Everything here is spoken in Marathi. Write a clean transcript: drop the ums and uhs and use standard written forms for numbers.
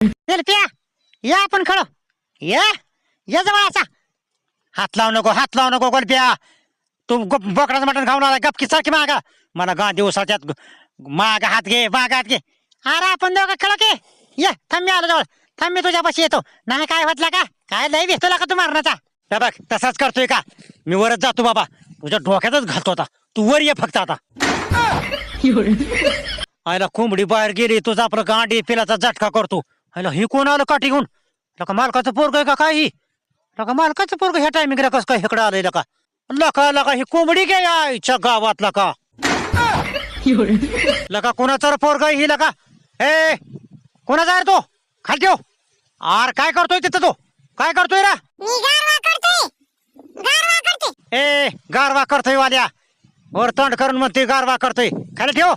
सेल्फिया या आपण खेळू या या जवळ हात लावू नको गोलप्या. तू बोकडाचं मटण खाऊन आला गपकी सारखी मागा मला गा दिवसाच्यात माग हात घे अरे आपण दोघं खेळ की ये थांब मी आलो जवळ थांब मी तुझ्यापाशी येतो नाही काय वाटलं का काय लय भेटतो का तू मारण्याचा हे बघ तसाच करतोय का मी वरच जातो बाबा तुझ्या डोक्यातच घालतो आता तू वर ये फक्त आता. आयला कोंबडी बाहेर गेली तुझा आपलं गांडी पिलाचा झटका करतो. आयला ही कोण आलं काठी घेऊन लका मालकाचं पोरग आहे का काय ही लका मालकाचं पोरग ह्या टायमिंगला कसं काय इकडे आलंय लका ही कोंबडी गे आईच्या गावात लका कोणाचा पोरग ही लका ए कोणाचा आहे तो खाली ठेव आर काय करतोय तिथं तो काय करतोय रा ए गारवा करतोय वाल्या वर तोंड करून म्हणतोय गारवा करतोय खाली ठेव